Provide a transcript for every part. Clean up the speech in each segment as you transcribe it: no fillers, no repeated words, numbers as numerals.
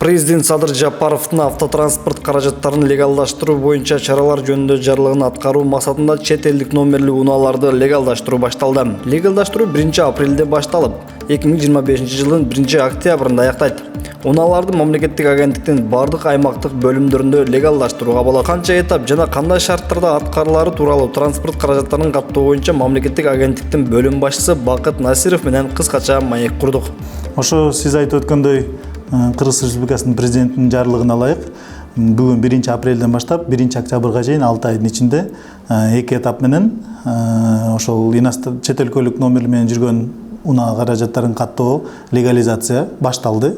Президент Садыр Жапаровдун автотранспорт каражаттарын легалдаштыруу боюнча чаралар жөнүндө жарлыгын аткаруу максатында чет элдик номерлүү унааларды легалдаштыруу башталды. Легалдаштыруу 1-апрелде башталып, 2025-жылдын 1-октябрында аяктайт. Унааларды мамлекеттик агенттиктин бардык аймактык бөлүмдөрүндө легалдаштырууга болот. Канча этап жана кандай шарттарда аткарылары тууралуу транспорт каражаттарын каттоо боюнча мамлекеттик агенттиктин бөлүм башчысы Бакыт Насиров менен кыскача маек курдук. Ошо сиз айтып өткөндөй Кыргыз Республикасынын президентинин жарлыгына ылайык бүгүн 1-апрелден баштап 1-октябрга чейин 6 айдын ичинде 2 этап менен ошол чет өлкөлүк номер менен жүргөн унаа каражаттарын каттоо легализация башталды.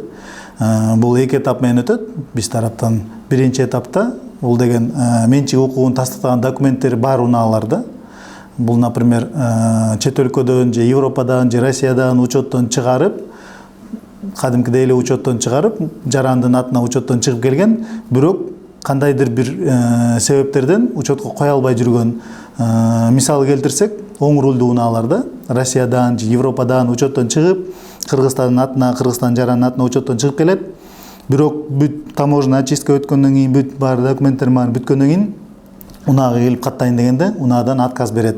Бул 2 этап менен өтөт. Биз тараптан 1-этапта бул деген менчик укугун тастыктаган документтери бар унааларды, бул например чет өлкөдөн же Европадан же Россиядан учеттон чыгарып, кадимкидей эле учеттон чыгарып, жарандын атына учеттон чыгып келген, бирок кандайдыр бир себептерден учетко кое албай жүргөн, мисал келтирсек, оң рулдуу унааларды Россиядан же Европадан учеттон чыгып, Кыргызстандын атына, Кыргызстан жаранын атына учеттон чыгып келет. Бирок бүт таможня очистка өткөндөн кийин, бүт бар документтер менен бүткөндөн кийин унаага келип каттайын дегенде унаадан отказ берет.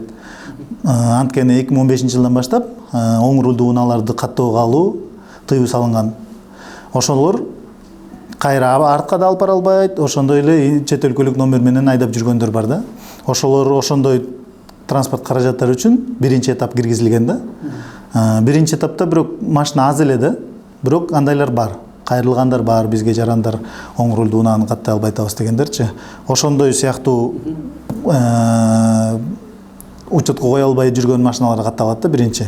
Анткени 2015-жылдан баштап оң рулдуу унааларды каттоого алуу тыюу салынган. Ошолор кайра артка да алып бара албайт, ошондой эле чет өлкөлүк номер менен айдап жүргөндөр бар да. Ошолор ошондой транспорт каражаттары үчүн 1-этап киргизилген да. 1-этапта бирок машина аз эле да, бирок андайлар бар. Кайрылгандар бар, бизге жарандар оң рулдуу унааны каттай албай атабыз дегендерчи. Ошондой сыяктуу учетко кое албай жүргөн машиналар катталат да, биринчи.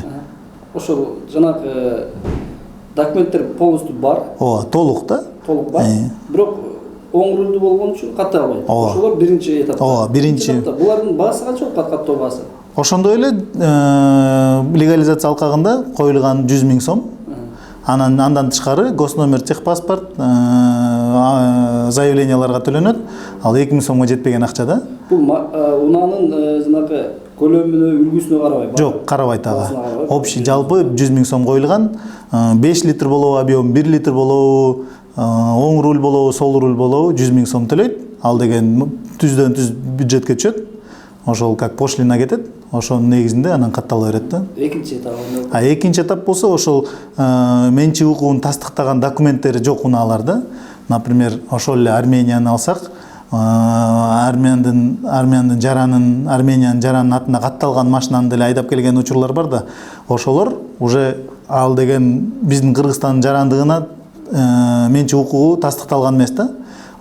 Ошол жанагы документтер полностью бар. Ооба, толук да. Толук бар. Бирок оң рулдуу болгон үчүн каттай албайт. Ошолор 1-этапта. Ооба, биринчи. Булардын баасы канча болот, каттоо баасы? Ошондой эле легализация алкагында коюлган 100 000 сом. Андан тышкары госномер, техпаспорт, заявленияларга төлөнөт. Ал 2 000 сомго жетпеген акча да. Бул унаанын жанагы көлөмүнө, үлгүсүнө карабайбы? Жок, карабайт ага. Общий жалпы 100 000 сом коюлган. 5 литр болобу, объем 1 литр болобу, оң руль болобу, сол руль болобу 100 000 сом төлөйт. Ал деген түздөн түз бюджетке түшөт. Ошол как пошлина кетет. Ошонун негизинде анан каттала берет да. Экинчи этап. Экинчи этап болсо ошол менчик укугун тастыктаган документтери жок унааларда. Например, ошол эле Арменияны алсак, Армениянын жаранын атына катталган машинаны деле айдап келген учурлар бар да. Ошолор уже ал деген биздин Кыргызстандын жарандыгына менчик укугу тастыкталган эмес да.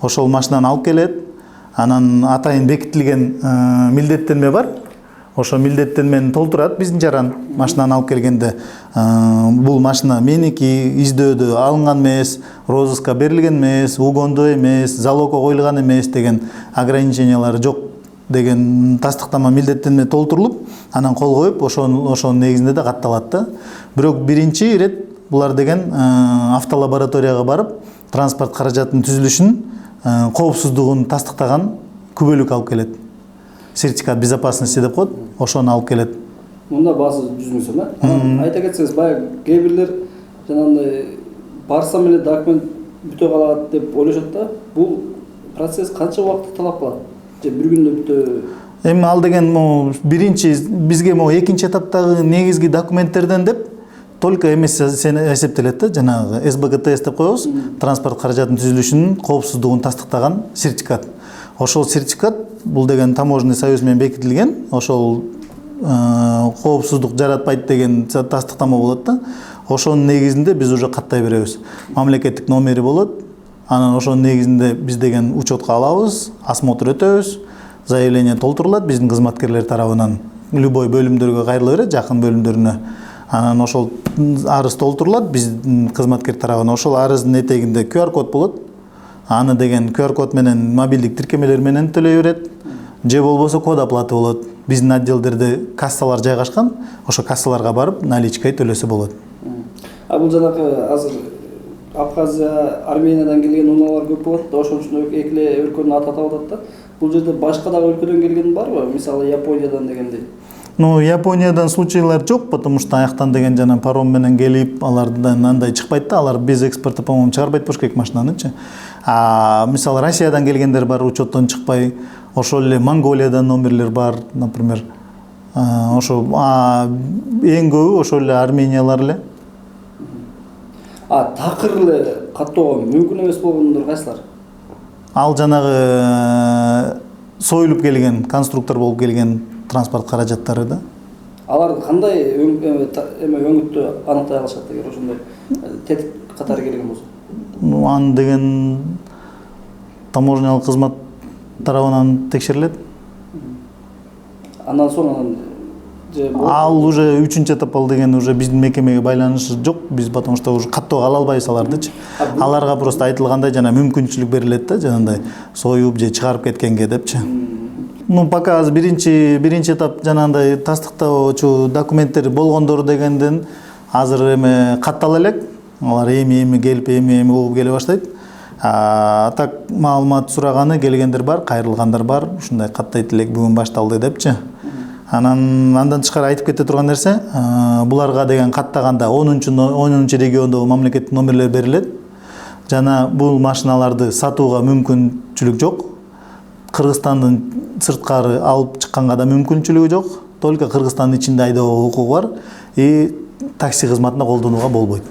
Ошол машинаны алып келет. Анан атайын бекитилген милдеттенме бар. Ошо милдеттенмени толтурат биздин жаран машинаны алып келгенде. Бул машина меники, издөөдө алынган эмес, розыска берилген эмес, угондо эмес, залогко коюлган эмес деген ограничениялары жок деген тастыктама милдеттенме толтурулуп, анан кол коюп, ошонун негизинде да катталат да. Бирок биринчи ирет булар деген автолабораторияга барып, транспорт каражатынын түзүлүшүн, коопсуздугун тастыктаган күбөлүк алып келет. Сертификат безопасности деп коет, ошону алып келет. Мында баасы 100 000 сом, айта кетсеңиз, баягы кээ бирлер жанагындай барсам эле документ бүтө калат деп ойлошот да. Бул процесс канча убакытты талап кылат? Же бир күндө бүтө? Эми ал деген биринчи бизге 2-этаптагы негизги документтерден деп только эмес эсептелет да, жанагы СБГТС деп коебуз, транспорт каражатынын түзүлүшүнүн коопсуздугун тастыктаган сертификат. Ошол сертификат бул деген таможенный союз менен бекитилген, ошол коопсуздук жаратпайт деген тастыктама болот да. Ошонун негизинде биз уже каттай беребиз. Мамлекеттик номери болот. Анан ошонун негизинде биз деген учетко алабыз, осмотр өтөбүз, заявление толтурулат биздин кызматкерлер тарабынан. Любой бөлүмдөргө кайрыла берет, жакын бөлүмдөрүнө. Анан ошол арыз толтурулат биздин кызматкер тарабынан. Ошол арыздын этегинде QR код болот. Аны деген QR код менен мобилдик тиркемелер менен төлөй берет. Же болбосо код оплаты болот. Биздин отделдерде кассалар жайгашкан, ошо кассаларга барып наличкой төлөсө болот. Бул жанагы азыр Абхазия, Армениядан келген унаалар көп болот да, ошон үчүн эки эле өлкөнүн аты аталып атат да. Бул жерде башка дагы өлкөдөн келген барбы? Мисалы Япониядан дегендей. Ну, Япониядан случайлар жок, потому что аяктан деген жана паром менен келип, алардан андай чыкпайт да, алар без экспорта, по-моему, чыгарбайт болуш керек машинанычы. Мисалы Россиядан келгендер бар, учеттон чыкпай, ошол эле Монголиядан номерлер бар, например. Ошо эң көбү ошол эле Армениялар эле. Такыр эле каттоого мүмкүн эмес болгондор кайсылар? Ал жанагы союлуп келген, конструктор болуп келген транспорт каражаттары да. Алар кандай өңүттү аныктай алышат эгер ошондой тетик катары келген болсо? Аны деген таможнялык кызмат тарабынан текшерилет. Андан соң Ал уже үчүнчү этап ал деген уже биздин мекемеге байланышы жок. Биз потому что уже каттоого ала албайбыз алардычы. Аларга просто айтылгандай жана мүмкүнчүлүк берилет да, жанагындай союп же чыгарып кеткенге депчи. Ну, пока азыр биринчи этап жанагындай тастыктоочу документтери болгондор дегенден азыр каттала элек. Алар эми келип угуп келе баштайт. Так маалымат сураганы келгендер бар, кайрылгандар бар. Ушундай каттайт элек, бүгүн башталды депчи. Андан тышкары айтып кете турган нерсе, буларга деген каттаганда 10 региондо мамлекеттик номерлер берилет. Жана бул машиналарды сатууга мүмкүнчүлүк жок. Кыргызстандын сырткары алып чыкканга да мүмкүнчүлүгү жок. Только Кыргызстандын ичинде айдоого укугу бар. Такси кызматына колдонууга болбойт.